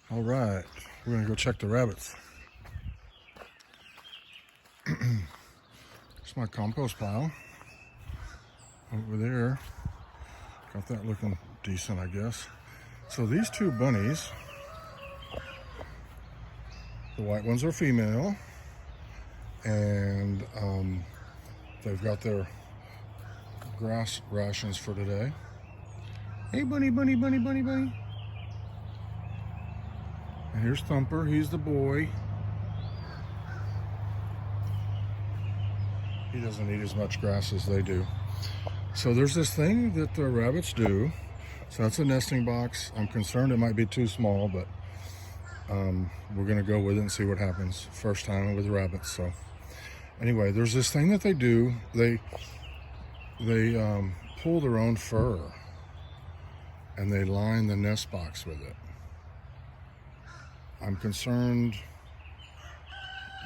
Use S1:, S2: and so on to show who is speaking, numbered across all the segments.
S1: All right, we're gonna go check the rabbits. It's my compost pile over there. Got that looking decent, I guess. So these two bunnies, the white ones are female, and they've got their grass rations for today. Hey, bunny, bunny, bunny, bunny, bunny. And here's Thumper, he's the boy. He doesn't eat as much grass as they do. So there's this thing that the rabbits do. So that's a nesting box. I'm concerned it might be too small, but we're gonna go with it and see what happens. First time with rabbits. So anyway, there's this thing that they do. They pull their own fur and they line the nest box with it. I'm concerned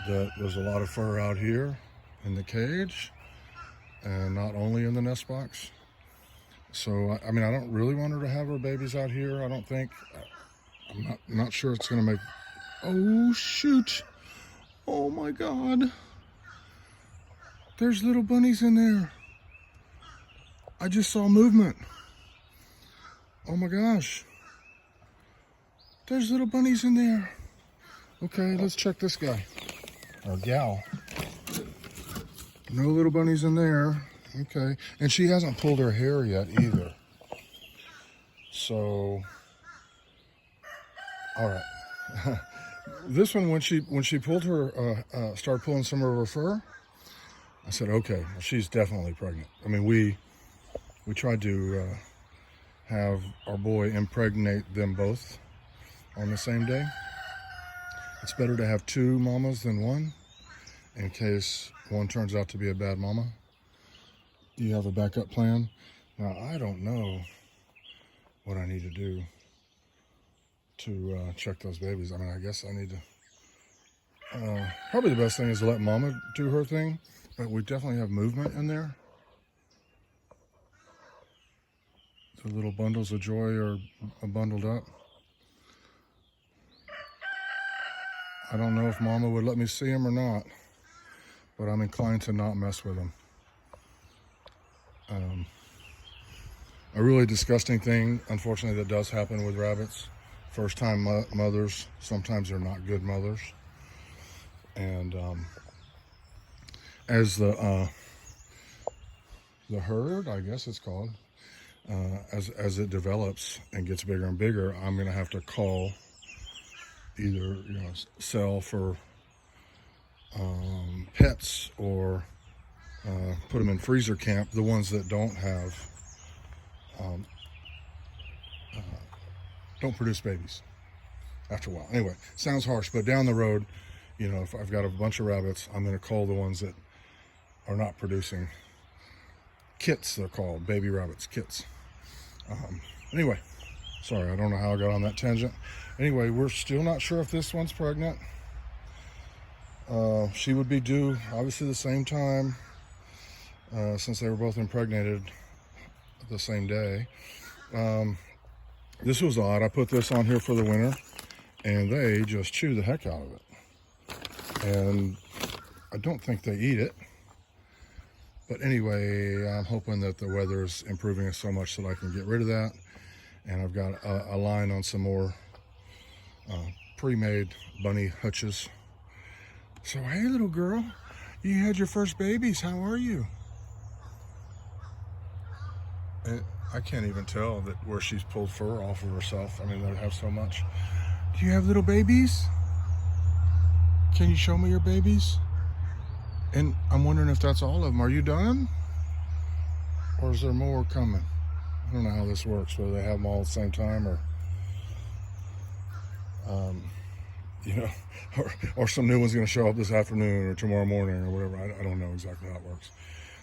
S1: that there's a lot of fur out here in the cage and not only in the nest box. So I mean, I don't really want her to have her babies out here. I don't think. I'm not sure it's gonna make. Oh shoot, oh my god, there's little bunnies in there. I just saw movement. Oh my gosh, there's little bunnies in there. Okay, let's check this guy or gal. No little bunnies in there. Okay, and she hasn't pulled her hair yet either. So, all right. This one, when she pulled her, started pulling some of her fur, I said, okay, well, she's definitely pregnant. I mean, we tried to have our boy impregnate them both on the same day. It's better to have two mamas than one, in case one turns out to be a bad mama. You have a backup plan. Now, I don't know what I need to do to check those babies. I mean, I guess I need to, probably the best thing is to let mama do her thing, but we definitely have movement in there. The little bundles of joy are bundled up. I don't know if mama would let me see them or not, but I'm inclined to not mess with them. A really disgusting thing, unfortunately, that does happen with rabbits. First time mothers, sometimes they're not good mothers. And as the herd, I guess it's called, as it develops and gets bigger and bigger, I'm gonna have to call either, sell for pets or put them in freezer camp, the ones that don't have don't produce babies after a while. Anyway, sounds harsh, but down the road, if I've got a bunch of rabbits, I'm going to call the ones that are not producing kits. They're called baby rabbits, kits. Anyway, sorry, I don't know how I got on that tangent. Anyway, we're still not sure if this one's pregnant. She would be due obviously the same time, since they were both impregnated the same day. This was odd. I put this on here for the winter and they just chew the heck out of it. And I don't think they eat it. But anyway, I'm hoping that the weather is improving so much that I can get rid of that. And I've got a line on some more pre-made bunny hutches. So, hey, little girl, you had your first babies. How are you? And I can't even tell that where she's pulled fur off of herself. I mean, they have so much. Do you have little babies? Can you show me your babies? And I'm wondering if that's all of them. Are you done? Or is there more coming? I don't know how this works, whether they have them all at the same time or, or some new one's going to show up this afternoon or tomorrow morning or whatever. I don't know exactly how it works.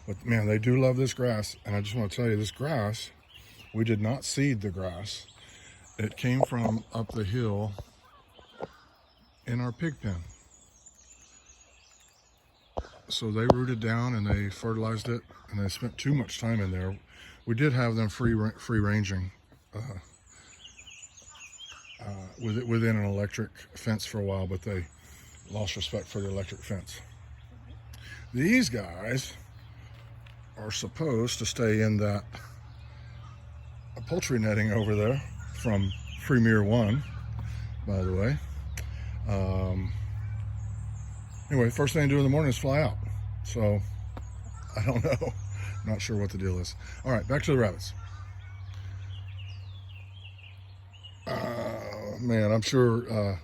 S1: But man, they do love this grass. And I just want to tell you, this grass, we did not seed the grass. It came from up the hill in our pig pen. So they rooted down and they fertilized it, and they spent too much time in there. We did have them free ranging within an electric fence for a while, but they lost respect for the electric fence. These guys are supposed to stay in that poultry netting over there from Premier One, by the way. Anyway, first thing to do in the morning is fly out. So I don't know. Not sure what the deal is. All right, back to the rabbits. Man, I'm sure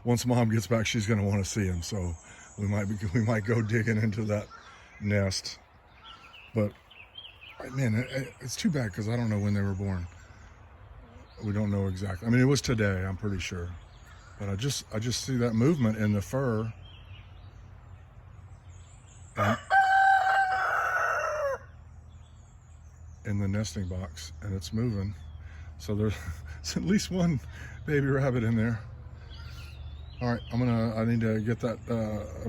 S1: once Mom gets back, she's going to want to see him. So we might go digging into that nest. But man, it's too bad because I don't know when they were born. We don't know exactly. I mean, it was today, I'm pretty sure. But I just see that movement in the fur. And in the nesting box, and it's moving. So there's at least one baby rabbit in there. All right, I need to get that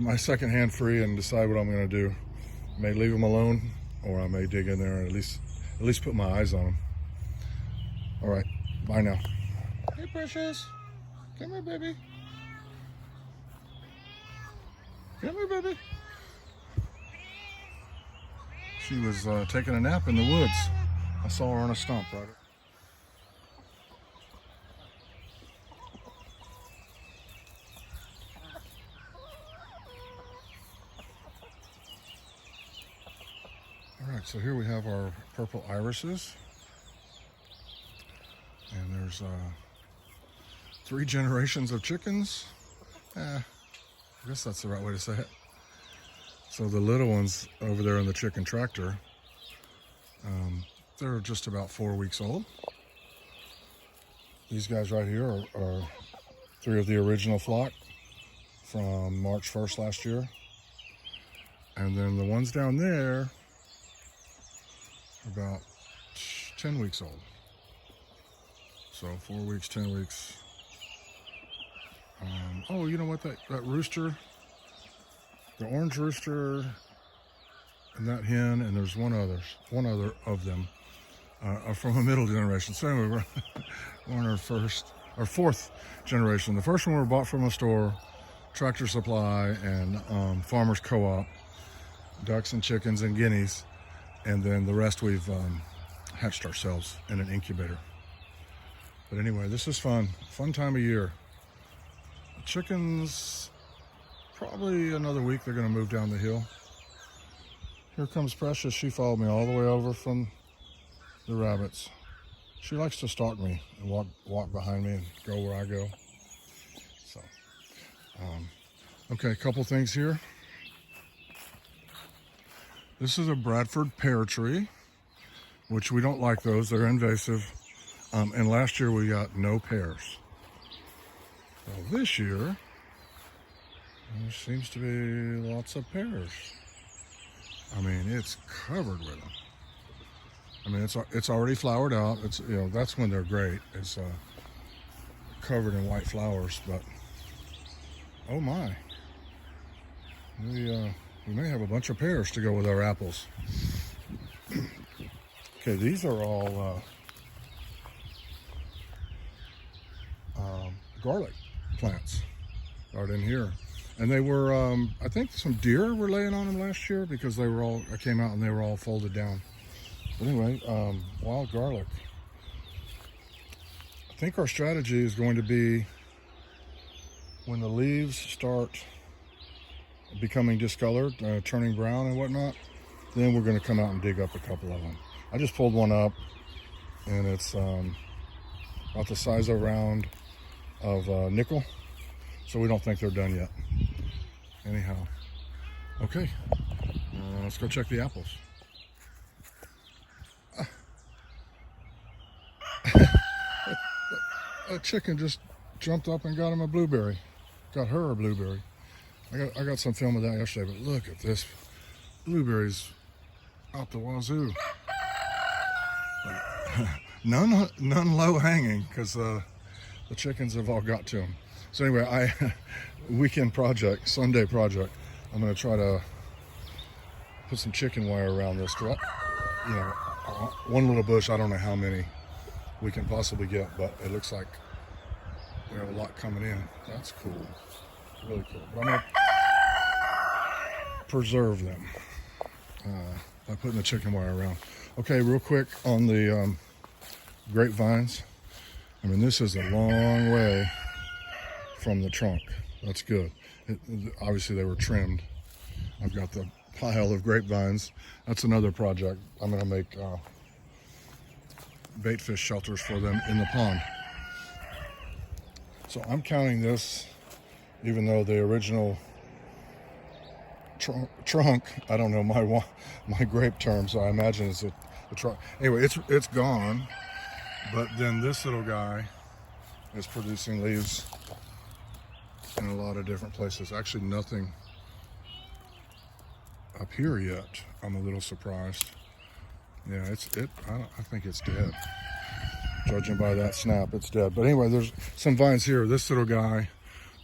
S1: my second hand free and decide what I'm gonna do. I may leave them alone, or I may dig in there and at least put my eyes on them. All right, bye now. Hey, precious, come here, baby. Come here, baby. She was taking a nap in the woods. I saw her on a stump right. All right, so here we have our purple irises. And there's 3 generations of chickens. I guess that's the right way to say it. So the little ones over there in the chicken tractor, they're just about 4 weeks old. These guys right here are 3 of the original flock from March 1st last year. And then the ones down there are about 10 weeks old. So 4 weeks, 10 weeks. Oh, you know what, that rooster, the orange rooster and that hen, and there's one other of them are from a middle generation. So anyway, we're on our 4th generation. The first one we bought from a store, Tractor Supply and Farmers Co-op, ducks and chickens and guineas, and then the rest we've hatched ourselves in an incubator. But anyway, this is fun time of year. The chickens, probably another week they're going to move down the hill. Here comes Precious. She followed me all the way over from the rabbits. She likes to stalk me and walk behind me and go where I go. So, okay, a couple things here. This is a Bradford pear tree, which we don't like those. They're invasive. And last year we got no pears. Well, this year, there seems to be lots of pears. I mean, it's covered with them. I mean, it's already flowered out. It's, you know, that's when they're great. It's covered in white flowers, but oh my, we may have a bunch of pears to go with our apples. Okay, these are all garlic plants right in here. And they were, I think some deer were laying on them last year because I came out and they were all folded down. But anyway, wild garlic. I think our strategy is going to be when the leaves start becoming discolored, turning brown and whatnot, then we're going to come out and dig up a couple of them. I just pulled one up and it's about the size of a round of nickel. So we don't think they're done yet. Anyhow, okay, let's go check the apples. A chicken just jumped up and got him a blueberry. Got her a blueberry. I got some film of that yesterday, but look at this. Blueberries out the wazoo. None low hanging because the chickens have all got to them. So anyway, weekend project, Sunday project. I'm going to try to put some chicken wire around this. You know, one little bush, I don't know how many we can possibly get, but it looks like we have a lot coming in. That's cool, really cool. But I'm gonna preserve them by putting the chicken wire around. Okay, real quick on the grapevines. I mean, this is a long way from the trunk. That's good. Obviously, they were trimmed. I've got the pile of grapevines. That's another project. I'm going to make bait fish shelters for them in the pond. So I'm counting this, even though the original trunk, I don't know my grape term, so I imagine it's the trunk. Anyway, it's gone, but then this little guy is producing leaves in a lot of different places. Actually, nothing up here yet. I'm a little surprised. Yeah, I think it's dead. Judging by that snap, it's dead. But anyway, there's some vines here. This little guy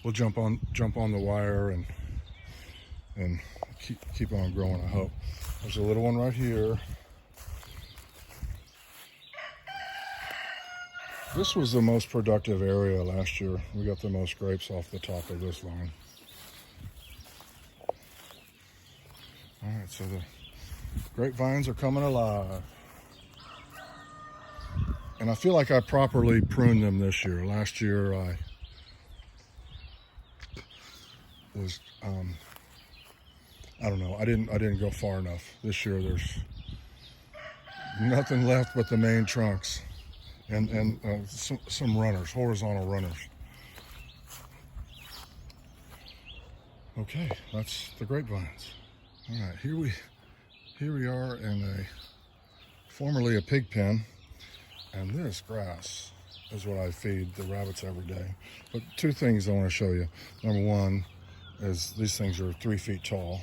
S1: will jump on the wire and keep on growing, I hope. There's a little one right here. This was the most productive area last year. We got the most grapes off the top of this vine. All right, so the grapevines are coming alive. And I feel like I properly pruned them this year. Last year I was, I don't know, I didn't go far enough. This year there's nothing left but the main trunks and some runners, horizontal runners. Okay, that's the grapevines. All right, here we are in formerly a pig pen, and this grass is what I feed the rabbits every day. But two things I want to show you. Number one is these things are 3 feet tall.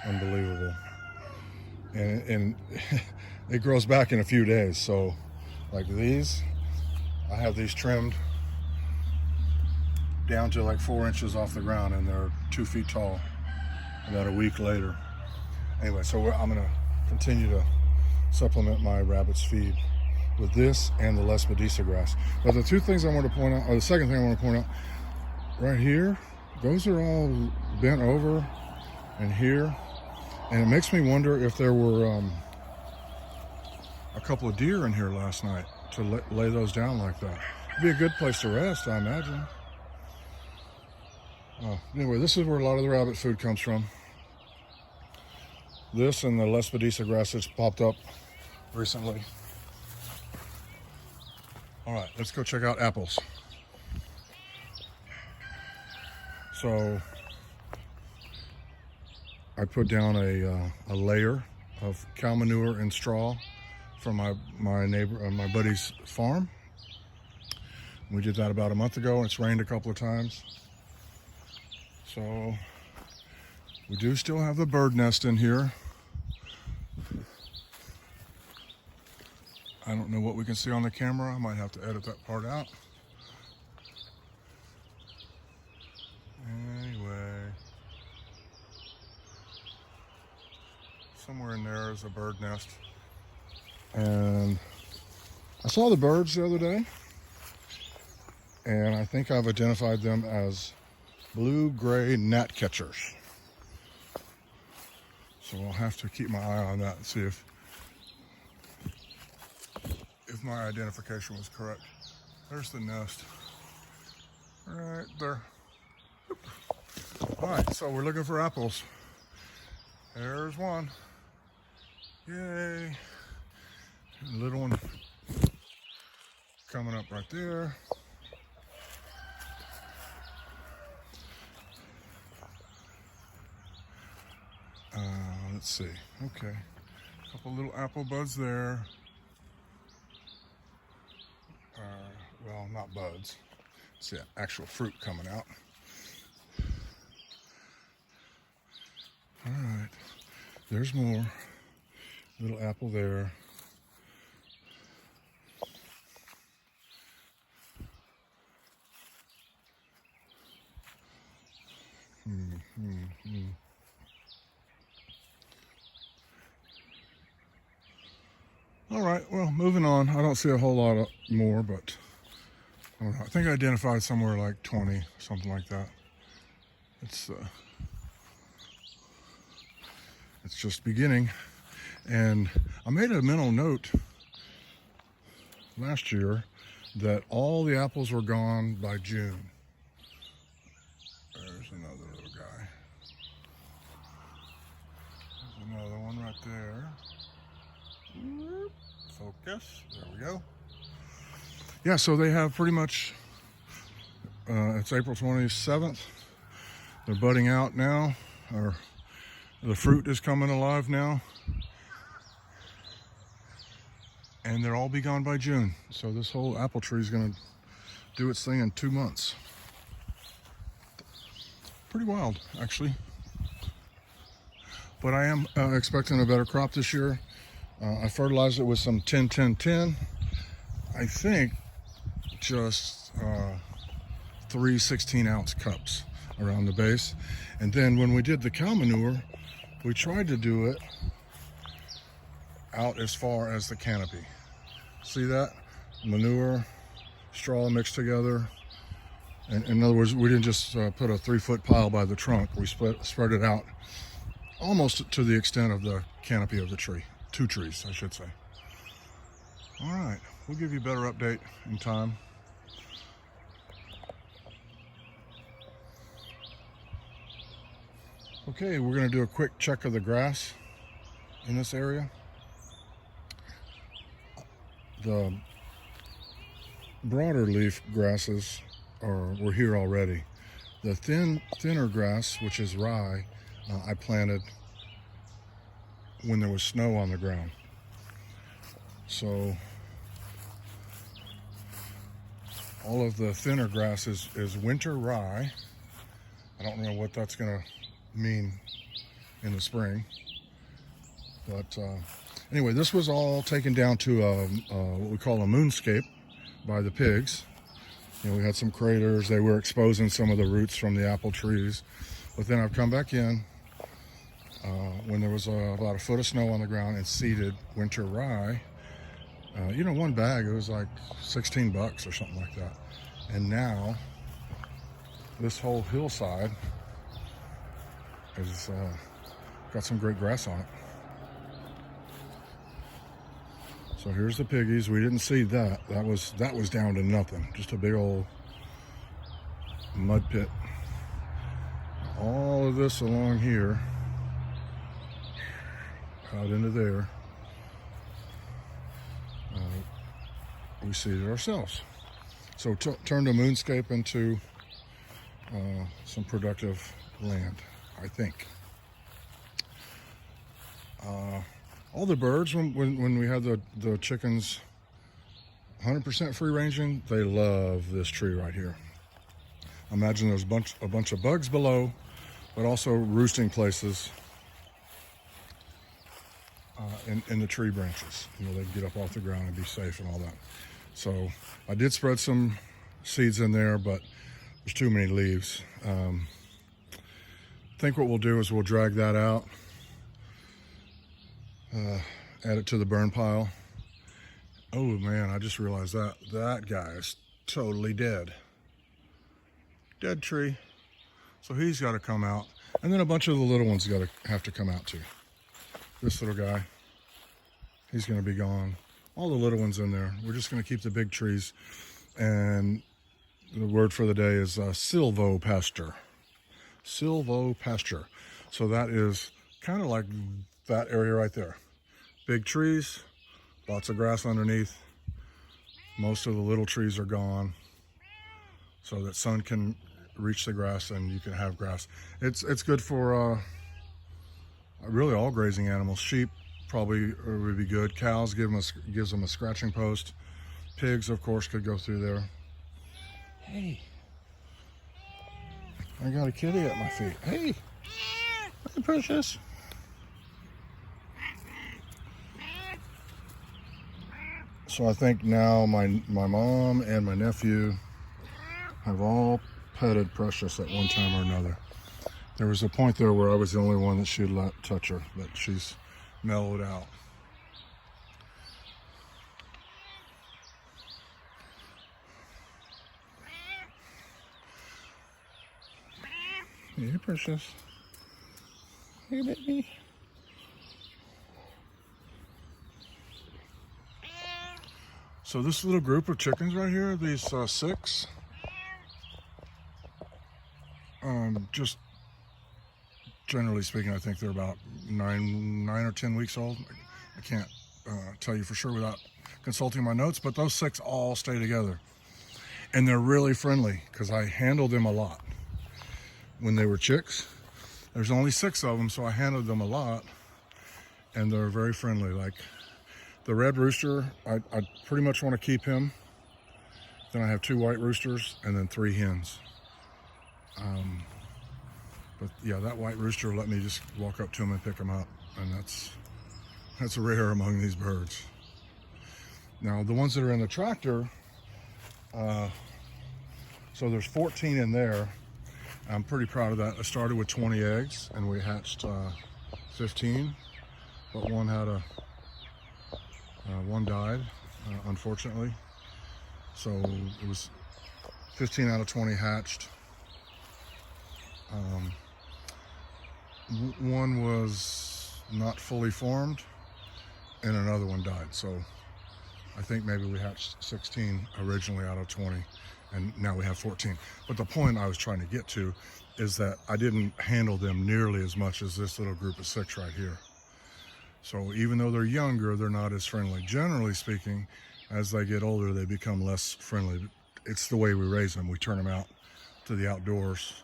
S1: Unbelievable. And it grows back in a few days. So like these, I have these trimmed down to like 4 inches off the ground, and they're 2 feet tall about a week later. Anyway, so I'm gonna continue to supplement my rabbit's feed with this and the Les Medici grass. But the two things I want to point out, or the second thing I want to point out, right here, those are all bent over and here. And it makes me wonder if there were a couple of deer in here last night to lay those down like that. It'd be a good place to rest, I imagine. Anyway, this is where a lot of the rabbit food comes from. This and the Les Medici grass that's popped up recently. All right, let's go check out apples. So I put down a layer of cow manure and straw from my buddy's farm. We did that about a month ago, and it's rained a couple of times. So we do still have the bird nest in here. I don't know what we can see on the camera. I might have to edit that part out. Anyway, somewhere in there is a bird nest. And I saw the birds the other day, and I think I've identified them as blue-gray gnatcatchers. So I'll have to keep my eye on that and see if my identification was correct. There's the nest right there. All right, so we're looking for apples. There's one. Yay. A little one coming up right there. Let's see. Okay. A couple little apple buds there. Well, not buds. It's the actual fruit coming out. All right. There's more. Little apple there. All right, well, moving on. I don't see a whole lot more, but I don't know. I think I identified somewhere like 20, something like that. It's just beginning. And I made a mental note last year that all the apples were gone by June. There's another little guy. There's another one right there. Focus. There we go. Yeah, so they have pretty much, it's April 27th. They're budding out now, or the fruit is coming alive now. And they'll all be gone by June. So this whole apple tree is going to do its thing in 2 months. Pretty wild, actually. But I am expecting a better crop this year. I fertilized it with some 10-10-10. I think just 3 16-ounce cups around the base. And then when we did the cow manure, we tried to do it out as far as the canopy. See that? Manure, straw mixed together. And in other words, we didn't just put a 3-foot pile by the trunk. We spread it out almost to the extent of the canopy of the tree. 2 trees, I should say. All right, we'll give you a better update in time. Okay, we're going to do a quick check of the grass in this area. The broader leaf grasses were here already. The thinner grass, which is rye, I planted when there was snow on the ground. So all of the thinner grass is winter rye. I don't know what that's going to mean in the spring, but anyway, this was all taken down to what we call a moonscape by the pigs. You know, we had some craters. They were exposing some of the roots from the apple trees. But then I've come back in when there was about a foot of snow on the ground and seeded winter rye. You know, one bag, it was like $16 or something like that. And now this whole hillside has got some great grass on it. So here's the piggies. We didn't seed that. That was down to nothing. Just a big old mud pit. All of this along here, out into there, we seeded ourselves. So turned a moonscape into some productive land, I think. All the birds, when we had the chickens 100% free ranging, they love this tree right here. Imagine there's a bunch of bugs below, but also roosting places in the tree branches. You know, they can get up off the ground and be safe and all that. So I did spread some seeds in there, but there's too many leaves. I think what we'll do is we'll drag that out, add it to the burn pile. Oh man, I just realized that guy is totally dead. Dead tree. So he's got to come out. And then a bunch of the little ones have to come out too. This little guy, he's going to be gone. All the little ones in there. We're just going to keep the big trees. And the word for the day is silvopasture. Silvopasture. So that is kind of like that area right there. Big trees, lots of grass underneath. Most of the little trees are gone so that sun can reach the grass and you can have grass. It's good for really all grazing animals. Sheep probably would be good. Cows gives them a scratching post. Pigs, of course, could go through there. Hey, I got a kitty at my feet. Hey, hey, precious. So I think now my mom and my nephew have all petted Precious at one time or another. There was a point there where I was the only one that she'd let touch her, but she's mellowed out. Hey, precious. Hey, baby. So this little group of chickens right here, these 6, just generally speaking, I think they're about 9 or 10 weeks old. I can't tell you for sure without consulting my notes, but those 6 all stay together. And they're really friendly because I handled them a lot. When they were chicks, there's only 6 of them, so I handled them a lot. And they're very friendly. Like the red rooster, I pretty much want to keep him. Then I have 2 white roosters and then 3 hens. But yeah, that white rooster let me just walk up to him and pick him up. And that's rare among these birds. Now the ones that are in the tractor, so there's 14 in there. I'm pretty proud of that. I started with 20 eggs and we hatched 15, but one had one died, unfortunately. So it was 15 out of 20 hatched. One was not fully formed and another one died. So I think maybe we hatched 16 originally out of 20 and now we have 14. But the point I was trying to get to is that I didn't handle them nearly as much as this little group of 6 right here. So even though they're younger, they're not as friendly. Generally speaking, as they get older, they become less friendly. It's the way we raise them. We turn them out to the outdoors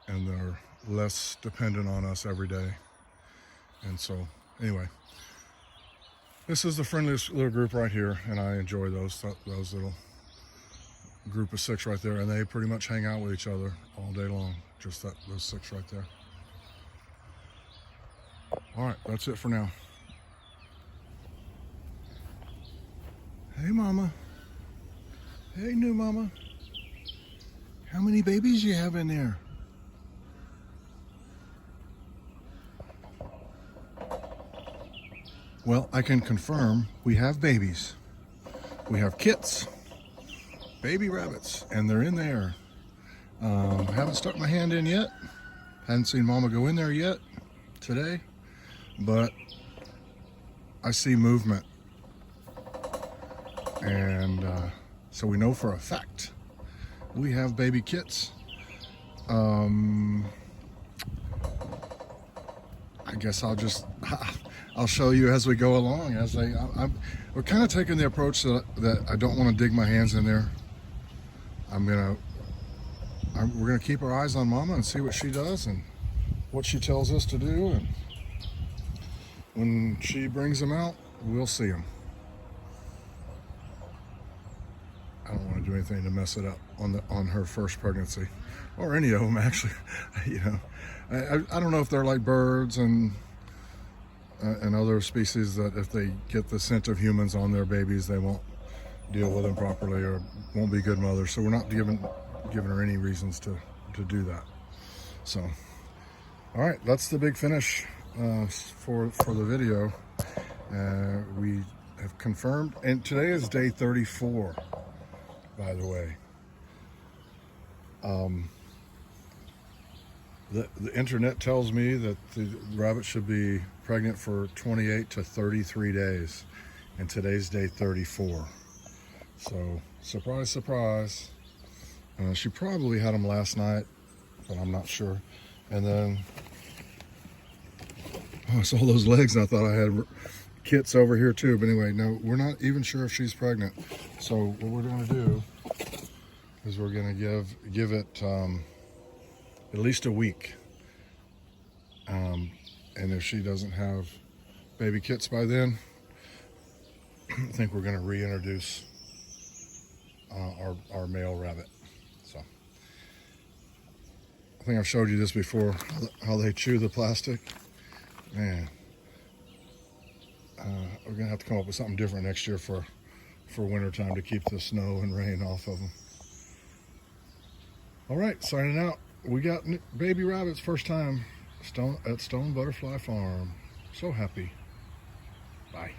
S1: and they're less dependent on us every day. And so anyway, this is the friendliest little group right here, and I enjoy those little group of 6 right there, and they pretty much hang out with each other all day long. Just those 6 right there. All right, that's it for now. Hey, mama. Hey, new mama. How many babies you have in there? Well, I can confirm we have babies. We have kits, baby rabbits, and they're in there. Haven't stuck my hand in yet. Hadn't seen mama go in there yet today, but I see movement. And so we know for a fact we have baby kits. I guess I'll show you as we go along. We're kind of taking the approach that I don't want to dig my hands in there. We're gonna keep our eyes on mama and see what she does and what she tells us to do. And when she brings them out, we'll see them. I don't want to do anything to mess it up on her first pregnancy, or any of them actually. You know, I don't know if they're like birds and other species that if they get the scent of humans on their babies, they won't deal with them properly or won't be good mothers. So we're not giving her any reasons to do that. So, all right, that's the big finish for the video. We have confirmed, and today is day 34, by the way. The internet tells me that the rabbit should be pregnant for 28 to 33 days, and today's day 34. So, surprise, surprise. She probably had them last night, but I'm not sure. And then I saw those legs and I thought I had kits over here too. But anyway, no, we're not even sure if she's pregnant. So what we're going to do is we're going to give it at least a week. And if she doesn't have baby kits by then, I think we're going to reintroduce our male rabbit. So I think I've showed you this before, how they chew the plastic. Man, we're going to have to come up with something different next year for winter time to keep the snow and rain off of them. All right, signing out. We got baby rabbits first time at Stone Butterfly Farm. So happy. Bye.